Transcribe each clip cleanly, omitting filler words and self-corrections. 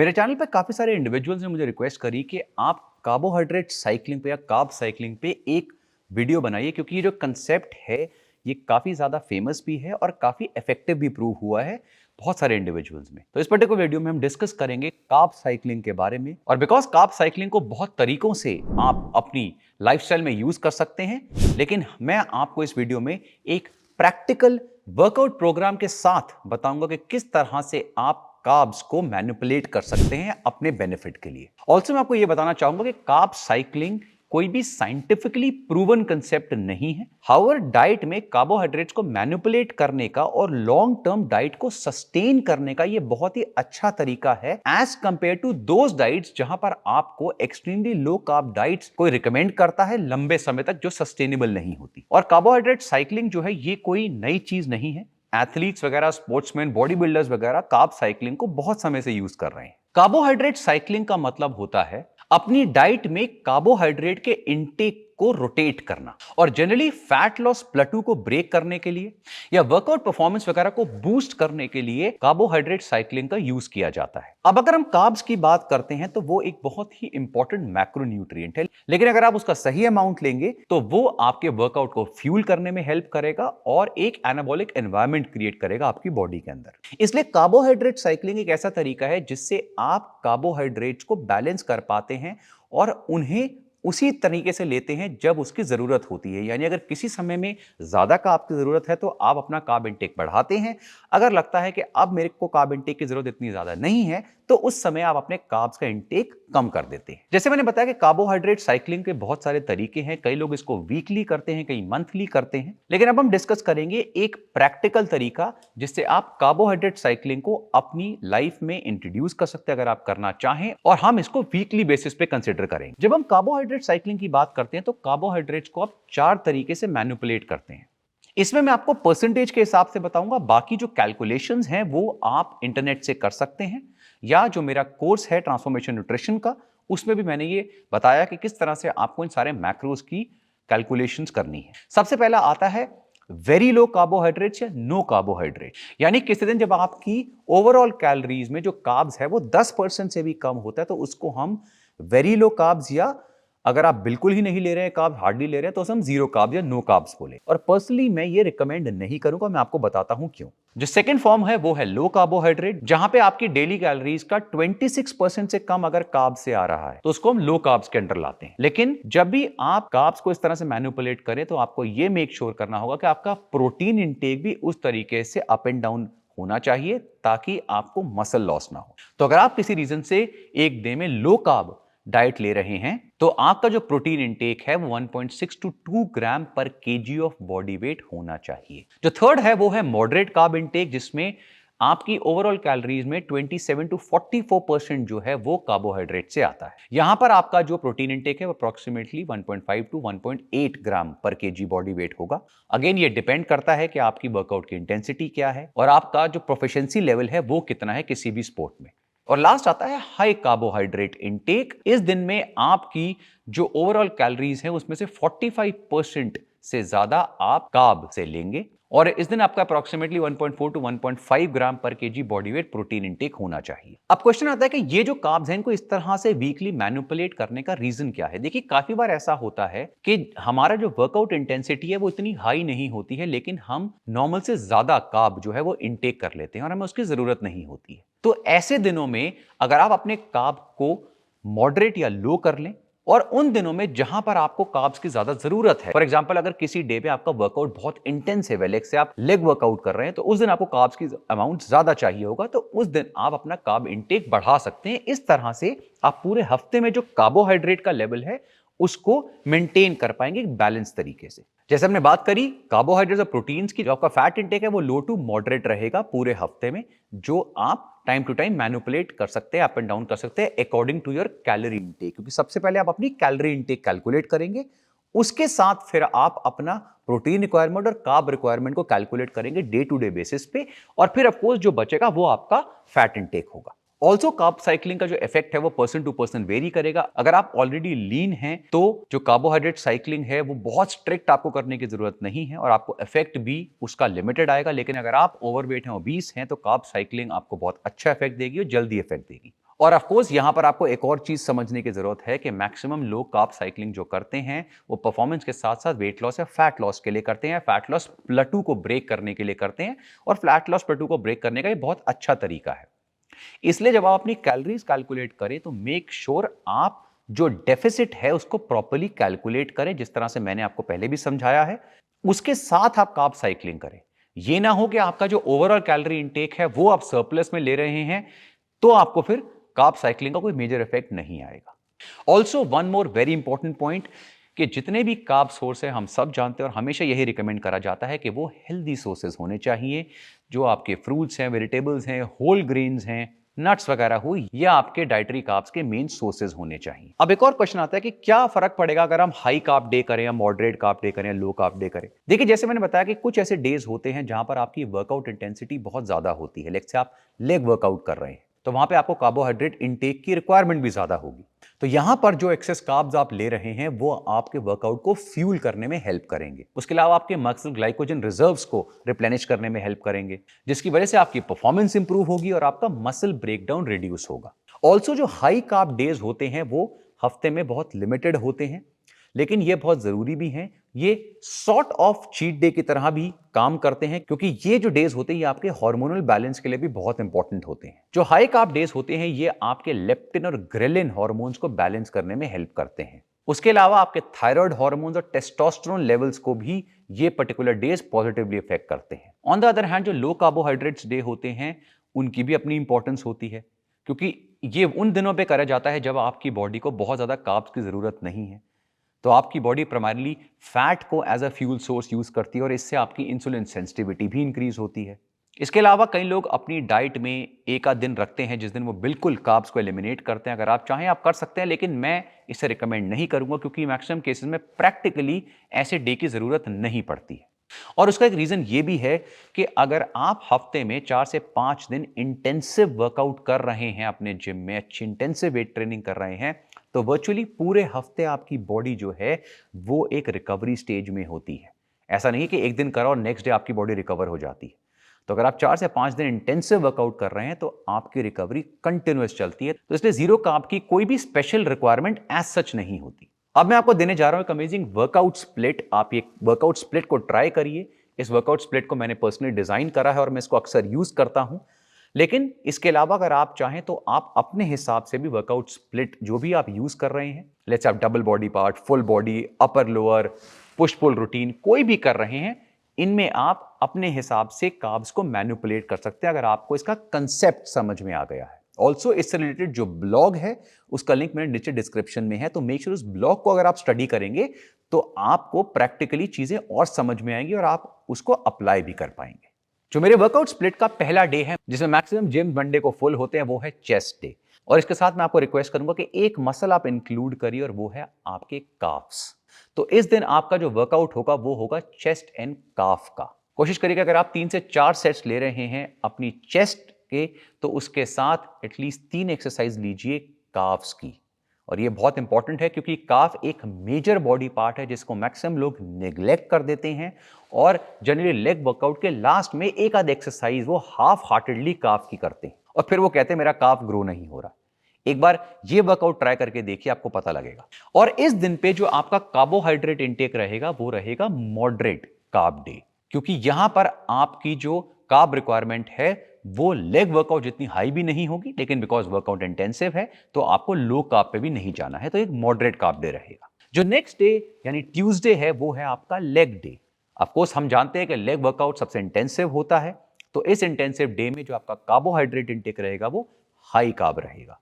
मेरे चैनल पे काफ़ी सारे इंडिविजुअल्स ने मुझे रिक्वेस्ट करी कि आप कार्बोहाइड्रेट साइक्लिंग पे या कार्ब साइक्लिंग पे एक वीडियो बनाइए, क्योंकि ये जो कंसेप्ट है ये काफ़ी ज़्यादा फेमस भी है और काफ़ी इफेक्टिव भी प्रूव हुआ है बहुत सारे इंडिविजुअल्स में। तो इस पर्टिकुलर वीडियो में हम डिस्कस करेंगे कार्ब साइक्लिंग के बारे में। और बिकॉज कार्ब साइक्लिंग को बहुत तरीकों से आप अपनी लाइफस्टाइल में यूज कर सकते हैं, लेकिन मैं आपको इस वीडियो में एक प्रैक्टिकल वर्कआउट प्रोग्राम के साथ बताऊंगा कि किस तरह से आप कार्ब्स को मैनिपुलेट कर सकते हैं अपने बेनिफिट के लिए। ऑल्सो मैं आपको यह बताना चाहूंगा कि कार्ब साइक्लिंग कोई भी साइंटिफिकली प्रूवन कंसेप्ट नहीं है। हाउएवर डाइट में कार्बोहाइड्रेट्स को मैनिपुलेट करने का और लॉन्ग टर्म डाइट को सस्टेन करने का यह बहुत ही अच्छा तरीका है as compare to those diets जहां पर आपको एक्सट्रीमली लो कार्ब डाइट्स कोई रिकमेंड करता है लंबे समय तक, जो सस्टेनेबल नहीं होती। और कार्बोहाइड्रेट साइक्लिंग जो है ये कोई नई चीज नहीं है। एथलीट्स वगैरह, स्पोर्ट्समैन, बॉडी बिल्डर्स वगैरह कार्ब साइक्लिंग को बहुत समय से यूज कर रहे हैं। कार्बोहाइड्रेट साइक्लिंग का मतलब होता है अपनी डाइट में कार्बोहाइड्रेट के इनटेक को रोटेट करना, और जनरली फैट लॉस प्लेटू को ब्रेक करने के लिए या वर्कआउट परफॉर्मेंस वगैरह को बूस्ट करने के लिए कार्बोहाइड्रेट साइक्लिंग का यूज किया जाता है। अब अगर हम कार्ब्स की बात करते हैं तो वो एक बहुत ही इंपॉर्टेंट मैक्रोन्यूट्रिएंट है, लेकिन अगर आप उसका सही अमाउंट लेंगे तो वो आपके वर्कआउट को फ्यूल करने में हेल्प करेगा और एक एनाबॉलिक एनवायरनमेंट क्रिएट करेगा आपकी बॉडी के अंदर। इसलिए कार्बोहाइड्रेट साइक्लिंग एक ऐसा तरीका है जिससे आप कार्बोहाइड्रेट्स को बैलेंस कर पाते हैं और उन्हें उसी तरीके से लेते हैं जब उसकी जरूरत होती है। यानी अगर किसी समय में ज्यादा कार्ब की जरूरत है तो आप अपना कार्ब इंटेक बढ़ाते हैं। अगर लगता है कि अब मेरे को कार्ब इंटेक की जरूरत इतनी ज्यादा नहीं है तो उस समय आप अपने कार्ब्स का इंटेक कम कर देते हैं। जैसे मैंने बताया कि कार्बोहाइड्रेट साइक्लिंग के बहुत सारे तरीके हैं। कई लोग इसको वीकली करते हैं, कई मंथली करते हैं, लेकिन अब हम डिस्कस करेंगे एक प्रैक्टिकल तरीका जिससे आप कार्बोहाइड्रेट साइक्लिंग को अपनी लाइफ में इंट्रोड्यूस कर सकते हैं अगर आप करना चाहें, और हम इसको वीकली बेसिस पे कंसिडर करेंगे। जब हम कार्बोहाइड्रेट साइक्लिंग की बात करते हैं तो कार्बोहाइड्रेट्स को आप 4 तरीके से मैनिपुलेट करते हैं। इसमें मैं आपको परसेंटेज के हिसाब से बताऊंगा, बाकी जो कैलकुलेशंस हैं वो आप इंटरनेट से कर सकते हैं, या जो मेरा कोर्स है ट्रांसफॉर्मेशन न्यूट्रिशन का उसमें भी मैंने ये बताया कि किस तरह से आपको इन सारे मैक्रोज की कैलकुलेशंस करनी है। सबसे पहला आता है वेरी लो कार्बोहाइड्रेट्स या नो कार्बोहाइड्रेट। यानी किसी दिन जब आपकी ओवरऑल कैलोरीज में जो कार्ब्स है वो 10% से भी कम होता है तो उसको हम वेरी लो कार्ब्स, या अगर आप बिल्कुल ही नहीं ले रहे हैं कार्ब, हार्डली ले रहे हैं, तो हम जीरो कार्ब या नो कार्ब्स बोले। और पर्सनली मैं ये रिकमेंड नहीं करूंगा, मैं आपको बताता हूं क्यों। जो सेकंड फॉर्म है वो है लो कार्बोहाइड्रेट, जहां पे आपकी डेली कैलोरीज का 26% से कम अगर कार्ब से आ रहा है तो उसको हम लो कार्ब्स के अंडर लाते हैं। लेकिन जब भी आप कार्ब्स को इस तरह से मैनिपुलेट करें तो आपको ये मेक श्योर करना होगा कि आपका प्रोटीन इंटेक भी उस तरीके से अप एंड डाउन होना चाहिए ताकि आपको मसल लॉस ना हो। तो अगर आप किसी रीजन से एक डे में लो कार्ब डाइट ले रहे हैं तो आपका जो प्रोटीन इंटेक है वो 1.6 टू 2 ग्राम पर केजी ऑफ बॉडी वेट होना चाहिए। जो थर्ड है वो है मॉडरेट कार्ब इंटेक, जिसमें आपकी ओवरऑल कैलोरीज में 27 टू 44% जो है वो कार्बोहाइड्रेट से आता है। यहां पर आपका जो प्रोटीन इंटेक है वो अप्रोक्सीमेटली 1.5 टू 1.8 ग्राम पर केजी बॉडी वेट होगा। अगेन ये डिपेंड करता है कि आपकी वर्कआउट की इंटेंसिटी क्या है और आपका जो प्रोफिशिएंसी लेवल है वो कितना है किसी भी स्पोर्ट में। और लास्ट आता है हाई कार्बोहाइड्रेट इंटेक। इस दिन में आपकी जो ओवरऑल कैलोरीज है उसमें से 45% से ज्यादा आप कार्ब से लेंगे, और इस दिन आपका अप्रोक्सीमेटली 1.4 टू 1.5 ग्राम पर KG body weight protein intake होना चाहिए। अब क्वेश्चन आता है कि ये जो कार्ब्स हैं इनको इस तरह से वीकली मैनिपुलेट करने का रीजन क्या है। देखिए, काफी बार ऐसा होता है कि हमारा जो वर्कआउट इंटेंसिटी है वो इतनी हाई नहीं होती है, लेकिन हम नॉर्मल से ज्यादा कार्ब जो है वो इंटेक कर लेते हैं और हमें उसकी जरूरत नहीं होती है। तो ऐसे दिनों में अगर आप अपने कार्ब को मॉडरेट या लो कर लें, और उन दिनों में जहां पर आपको कार्ब्स की ज्यादा जरूरत है, फॉर एग्जांपल अगर किसी डे पे आपका वर्कआउट बहुत इंटेंसिव है, लेग से आप लेग वर्कआउट कर रहे हैं, तो उस दिन आपको कार्ब्स की अमाउंट ज्यादा चाहिए होगा, तो उस दिन आप अपना कार्ब इंटेक बढ़ा सकते हैं। इस तरह से आप पूरे हफ्ते में जो कार्बोहाइड्रेट का लेवल है उसको मेंटेन कर पाएंगे बैलेंस तरीके से। जैसे हमने बात करी कार्बोहाइड्रेट्स और प्रोटीन्स की, जो आपका फैट इंटेक है वो लो टू मॉडरेट रहेगा पूरे हफ्ते में, जो आप टाइम टू टाइम मैनिपुलेट कर सकते हैं, अप एंड डाउन कर सकते हैं according to your calorie intake. क्योंकि सबसे पहले आप अपनी कैलोरी इंटेक कैलकुलेट करेंगे, उसके साथ फिर आप अपना प्रोटीन रिक्वायरमेंट और कार्ब रिक्वायरमेंट को कैलकुलेट करेंगे डे टू डे बेसिस पे, और फिर ऑफकोर्स जो बचेगा वो आपका फैट इंटेक होगा। ऑल्सो कार्ब साइक्लिंग का जो इफेक्ट है वो पर्सन टू पर्सन वेरी करेगा। अगर आप ऑलरेडी लीन हैं तो जो कार्बोहाइड्रेट साइक्लिंग है वो बहुत स्ट्रिक्ट आपको करने की जरूरत नहीं है और आपको इफेक्ट भी उसका लिमिटेड आएगा। लेकिन अगर आप ओवरवेट हैं, ओबीस हैं, तो कार्ब साइक्लिंग आपको बहुत अच्छा इफेक्ट देगी और जल्दी इफेक्ट देगी। और ऑफ कोर्स यहां पर आपको एक और चीज समझने की जरूरत है कि मैक्सिमम लोग कार्ब साइक्लिंग जो करते हैं वो परफॉर्मेंस के साथ साथ वेट लॉस या फैट लॉस के लिए करते हैं, फैट लॉस प्लेटू को ब्रेक करने के लिए करते हैं, और फैट लॉस प्लेटू को ब्रेक करने का ये बहुत अच्छा तरीका है। इसलिए जब आप अपनी कैलोरीज कैलकुलेट करें तो मेक श्योर आप जो डेफिसिट है उसको प्रॉपर्ली कैलकुलेट करें, जिस तरह से मैंने आपको पहले भी समझाया है। उसके साथ आप कार्ब साइक्लिंग करें। यह ना हो कि आपका जो ओवरऑल कैलोरी इंटेक है वो आप सरप्लस में ले रहे हैं, तो आपको फिर कार्ब साइक्लिंग का कोई मेजर इफेक्ट नहीं आएगा। Also one more very important point, कि जितने भी कार्ब सोर्स है हम सब जानते हैं और हमेशा यही रिकमेंड करा जाता है कि वो हेल्दी सोर्सेज होने चाहिए। जो आपके फ्रूट्स हैं, वेजिटेबल्स हैं, होल ग्रेन्स हैं, नट्स वगैरह हो, ये आपके डाइटरी कार्ब्स के मेन सोर्सेज होने चाहिए। अब एक और क्वेश्चन आता है कि क्या फर्क पड़ेगा अगर हम हाई कार्ब डे करें या मॉडरेट कार्ब डे करें या लो कार्ब डे करें। देखिए, जैसे मैंने बताया कि कुछ ऐसे डेज होते हैं जहां पर आपकी वर्कआउट इंटेंसिटी बहुत ज्यादा होती है। लेट्स से आप लेग वर्कआउट कर रहे हैं, तो वहां पे आपको कार्बोहाइड्रेट इंटेक की रिक्वायरमेंट भी ज्यादा होगी। तो यहां पर जो एक्सेस कार्ब्स आप ले रहे हैं वो आपके वर्कआउट को फ्यूल करने में हेल्प करेंगे। उसके अलावा आपके मसल ग्लाइकोजन रिजर्व्स को रिप्लेनिश करने में हेल्प करेंगे, जिसकी वजह से आपकी परफॉर्मेंस इंप्रूव होगी और आपका मसल ब्रेकडाउन रिड्यूस होगा। ऑल्सो जो हाई कार्ब डेज होते हैं वो हफ्ते में बहुत लिमिटेड होते हैं, लेकिन ये बहुत जरूरी भी हैं। ये सॉर्ट ऑफ चीट डे की तरह भी काम करते हैं, क्योंकि ये जो डेज होते हैं ये आपके हार्मोनल बैलेंस के लिए भी बहुत इंपॉर्टेंट होते हैं। जो हाई कार्ब डेज होते हैं ये आपके लेप्टिन और ग्रेलिन हार्मोन्स को बैलेंस करने में हेल्प करते हैं। उसके अलावा आपके थायराइड हार्मोन्स और टेस्टोस्टेरोन लेवल्स को भी ये पर्टिकुलर डेज पॉजिटिवली इफेक्ट करते हैं। ऑन द अदर हैंड, जो लो कार्बोहाइड्रेट्स डे होते हैं उनकी भी अपनी इंपॉर्टेंस होती है, क्योंकि ये उन दिनों पे करा जाता है जब आपकी बॉडी को बहुत ज्यादा कार्ब्स की जरूरत नहीं है। तो आपकी बॉडी प्राइमरली फैट को as a fuel source use करती है और इससे आपकी इंसुलिन सेंसिटिविटी भी इंक्रीज होती है। इसके अलावा कई लोग अपनी डाइट में एक आध दिन रखते हैं जिस दिन वो बिल्कुल कार्ब्स को एलिमिनेट करते हैं। अगर आप चाहें आप कर सकते हैं, लेकिन मैं इसे रिकमेंड नहीं करूंगा, क्योंकि मैक्सिमम केसेस में प्रैक्टिकली ऐसे डे की जरूरत नहीं पड़ती है। और उसका एक रीजन ये भी है कि अगर आप हफ्ते में 4 से 5 दिन इंटेंसिव वर्कआउट कर रहे हैं, अपने जिम में अच्छी इंटेंसिव वेट ट्रेनिंग कर रहे हैं, तो वर्चुअली पूरे हफ्ते आपकी बॉडी जो है वो एक रिकवरी स्टेज में होती है। ऐसा नहीं कि एक दिन करा और नेक्स्ट डे आपकी बॉडी रिकवर हो जाती है। तो अगर आप 4 से 5 दिन इंटेंसिव वर्कआउट कर रहे हैं तो आपकी रिकवरी कंटिन्यूअस चलती है। तो इसलिए जीरो कार्ब की कोई भी स्पेशल रिक्वायरमेंट एज सच नहीं होती। अब मैं आपको देने जा रहा हूं एक अमेजिंग वर्कआउट स्प्लिट। आप ये वर्कआउट स्प्लिट को ट्राई करिए। इस वर्कआउट स्प्लिट को मैंने पर्सनली डिजाइन करा है और मैं इसको अक्सर यूज करता हूं। लेकिन इसके अलावा अगर आप चाहें तो आप अपने हिसाब से भी वर्कआउट स्प्लिट जो भी आप यूज कर रहे हैं, लेट्स आप double body part, full body, upper lower, push pull routine कोई भी कर रहे हैं, इनमें आप अपने हिसाब से कार्ब्स को मैनिपुलेट कर सकते हैं, अगर आपको इसका कंसेप्ट समझ में आ गया है। ऑल्सो इससे रिलेटेड जो ब्लॉग है उसका लिंक मेरे नीचे डिस्क्रिप्शन में है, तो मेक श्योर उस ब्लॉग को अगर आप स्टडी करेंगे तो आपको प्रैक्टिकली चीजें और समझ में आएंगी और आप उसको अप्लाई भी कर पाएंगे। जो मेरे वर्कआउट स्प्लिट का पहला डे है जिसमें मैक्सिमम जिम मंडे को फुल होते हैं, वो है चेस्ट डे। और इसके साथ मैं आपको रिक्वेस्ट करूंगा कि एक मसल आप इंक्लूड करिए और वो है आपके काफ्स। तो इस दिन आपका जो वर्कआउट होगा वो होगा चेस्ट एंड काफ का। कोशिश करिएगा अगर आप 3 से 4 सेट्स ले रहे हैं अपनी चेस्ट के, तो उसके साथ एटलीस्ट 3 एक्सरसाइज लीजिए काफ्स की। और ये बहुत इंपॉर्टेंट है क्योंकि काफ एक मेजर बॉडी पार्ट है जिसको मैक्सिमम लोग नेग्लेक्ट कर देते हैं, और जनरली लेग वर्कआउट के लास्ट में एक आध एक्सरसाइज वो हाफ हार्टेडली काफ की करते हैं और फिर वो कहते हैं मेरा काफ ग्रो नहीं हो रहा। एक बार ये वर्कआउट ट्राई करके देखिए, आपको पता लगेगा। और इस दिन पे जो आपका कार्बोहाइड्रेट इंटेक रहेगा वो रहेगा मॉडरेट कार्ब डे, क्योंकि यहां पर आपकी जो कार्ब रिक्वायरमेंट है वो लेग वर्कआउट जितनी हाई भी नहीं होगी, लेकिन बिकॉज वर्कआउट इंटेंसिव है तो आपको लो कार्ब पे भी नहीं जाना है, तो एक मॉडरेट कार्ब डे रहेगा। जो नेक्स्ट डे यानी ट्यूसडे है वो है आपका लेग डे। ऑफ कोर्स हम जानते हैं कि लेग वर्कआउट सबसे इंटेंसिव होता है, तो इस इंटेंसिव डे में जो आपका कार्बोहाइड्रेट इंटेक रहेगा वो हाई कार्ब रहेगा।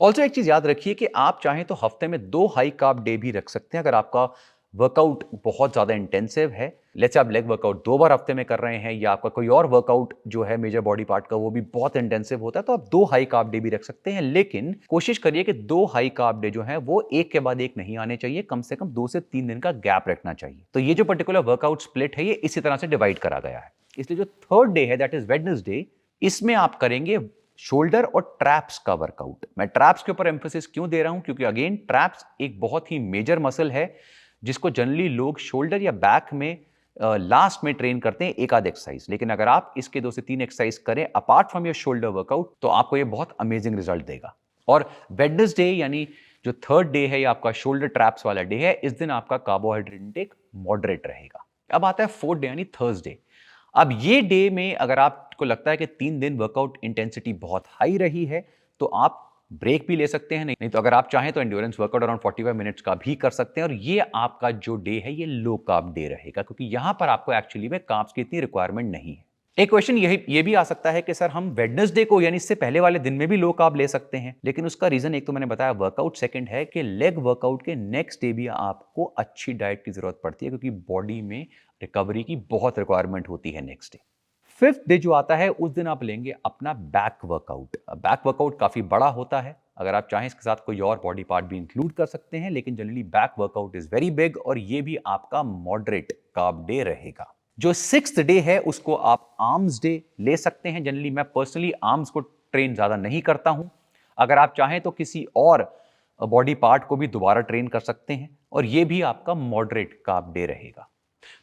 ऑल्सो एक चीज याद रखिए कि आप चाहें तो हफ्ते में 2 हाई कार्ब डे भी रख सकते हैं। अगर आपका वर्कआउट बहुत ज्यादा इंटेंसिव है, लेट्स से आप लेग वर्कआउट 2 बार हफ्ते में कर रहे हैं, या आपका कोई और वर्कआउट जो है मेजर बॉडी पार्ट का वो भी बहुत इंटेंसिव होता है, तो आप 2 हाई कार्ब डे भी रख सकते हैं। लेकिन कोशिश करिए कि 2 हाई कार्ब डे जो है वो एक के बाद एक नहीं आने चाहिए, कम से कम 2 से 3 दिन का गैप रखना चाहिए। तो ये जो पर्टिकुलर वर्कआउट स्प्लिट है ये इसी तरह से डिवाइड करा गया है। इसलिए जो थर्ड डे है दैट इज वेडनेसडे, इसमें आप करेंगे शोल्डर और ट्रैप्स का वर्कआउट। मैं ट्रैप्स के ऊपर एम्फेसिस क्यों दे रहा हूं, क्योंकि अगेन ट्रैप्स एक बहुत ही मेजर मसल है जिसको जनरली लोग शोल्डर या बैक में लास्ट में ट्रेन करते हैं एक आध एक्सरसाइज, लेकिन अगर आप इसके 2 से 3 एक्सरसाइज करें apart from your shoulder workout तो आपको ये बहुत अमेजिंग रिजल्ट देगा। और वेडनेसडे यानी जो थर्ड डे है, ये आपका शोल्डर ट्रैप्स वाला डे है, इस दिन आपका कार्बोहाइड्रेट इंटेक मॉडरेट रहेगा। अब आता है फोर्थ डे यानी थर्सडे। अब ये डे में अगर आपको लगता है कि 3 दिन वर्कआउट इंटेंसिटी बहुत हाई रही है तो आप ब्रेक भी ले सकते हैं, नहीं तो अगर आप चाहें तो एंड्योरेंस वर्कआउट अराउंड 45 मिनट्स का भी कर सकते हैं। और ये आपका जो डे है ये लो कार्ब डे रहेगा, क्योंकि यहां पर आपको एक्चुअली में कार्ब्स की इतनी रिक्वायरमेंट नहीं है। एक क्वेश्चन ये भी आ सकता है कि सर हम वेडनेसडे को यानी इससे पहले वाले दिन में भी लो कार्ब ले सकते हैं, लेकिन उसका रीजन एक तो मैंने बताया वर्कआउट, सेकंड है कि लेग वर्कआउट के नेक्स्ट डे भी आपको अच्छी डाइट की जरूरत पड़ती है, क्योंकि बॉडी में रिकवरी की बहुत रिक्वायरमेंट होती है नेक्स्ट डे। फिफ्थ डे जो आता है उस दिन आप लेंगे अपना बैक वर्कआउट। बैक वर्कआउट काफी बड़ा होता है, अगर आप चाहें इसके साथ कोई और बॉडी पार्ट भी इंक्लूड कर सकते हैं, लेकिन generally back workout is very big और ये भी आपका मॉडरेट कार्ब डे रहेगा। जो सिक्स्थ डे है उसको आप आर्म्स डे ले सकते हैं। जनरली मैं पर्सनली आर्म्स को ट्रेन ज्यादा नहीं करता हूं, अगर आप चाहें तो किसी और बॉडी पार्ट को भी दोबारा ट्रेन कर सकते हैं, और ये भी आपका मॉडरेट कार्ब डे रहेगा।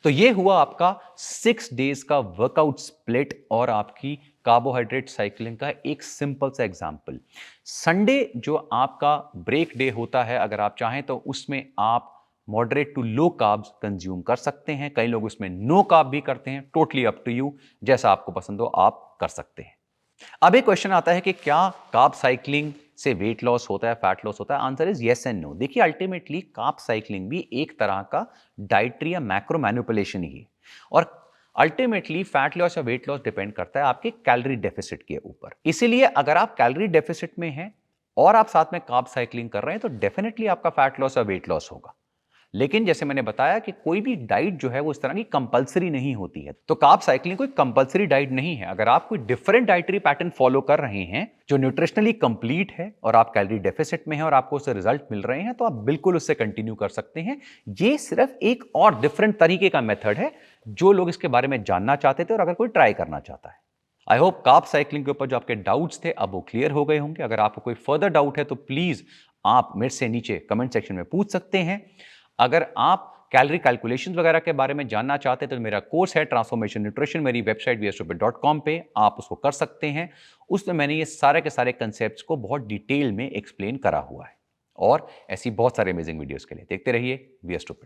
तो ये हुआ आपका 6 डेज का वर्कआउट स्प्लिट और आपकी कार्बोहाइड्रेट साइकिलिंग का एक सिंपल सा एग्जांपल। संडे जो आपका ब्रेक डे होता है, अगर आप चाहें तो उसमें आप moderate to low carbs consume कर सकते हैं। कई लोग उसमें नो कार्ब भी करते हैं, टोटली अप टू यू, जैसा आपको पसंद हो आप कर सकते हैं। अब एक क्वेश्चन आता है कि क्या कार्ब साइकिलिंग से वेट लॉस होता है, फैट लॉस होता है? Answer is yes and no. देखिए अल्टीमेटली कार्ब साइकिलिंग भी एक तरह का डाइटरी या मैक्रो मैनिपुलेशन ही है, और अल्टीमेटली फैट लॉस या वेट लॉस डिपेंड करता है आपके कैलोरी डेफिसिट के ऊपर। इसीलिए अगर आप कैलोरी डेफिसिट में हैं और आप साथ में कार्ब साइकिलिंग कर रहे हैं तो डेफिनेटली आपका फैट लॉस या वेट लॉस होगा। लेकिन जैसे मैंने बताया कि कोई भी डाइट जो है वो इस तरह की कंपलसरी नहीं होती है, तो कार्ब साइकिलिंग कोई कंपलसरी डाइट नहीं है। अगर आप कोई डिफरेंट डाइटरी पैटर्न फॉलो कर रहे हैं जो न्यूट्रिशनली कंप्लीट है और आप कैलोरी डेफिसिट में हैं और आपको उससे रिजल्ट मिल रहे हैं, तो आप बिल्कुल उससे कंटिन्यू कर सकते हैं। ये सिर्फ एक और डिफरेंट तरीके का मेथड है जो लोग इसके बारे में जानना चाहते थे और अगर कोई ट्राई करना चाहता है। आई होप कार्ब साइकिलिंग के ऊपर जो आपके डाउट्स थे अब वो क्लियर हो गए होंगे। अगर आपको कोई फर्दर डाउट है तो प्लीज आप मेरे से नीचे कमेंट सेक्शन में पूछ सकते हैं। अगर आप कैलोरी कैलकुलेशन वगैरह के बारे में जानना चाहते हैं तो मेरा कोर्स है ट्रांसफॉर्मेशन न्यूट्रिशन, मेरी वेबसाइट vstupid.com पे आप उसको कर सकते हैं। उसमें मैंने ये सारे के सारे कंसेप्ट्स को बहुत डिटेल में एक्सप्लेन करा हुआ है, और ऐसी बहुत सारे अमेजिंग वीडियोस के लिए देखते रहिए वी आर स्टूपिड।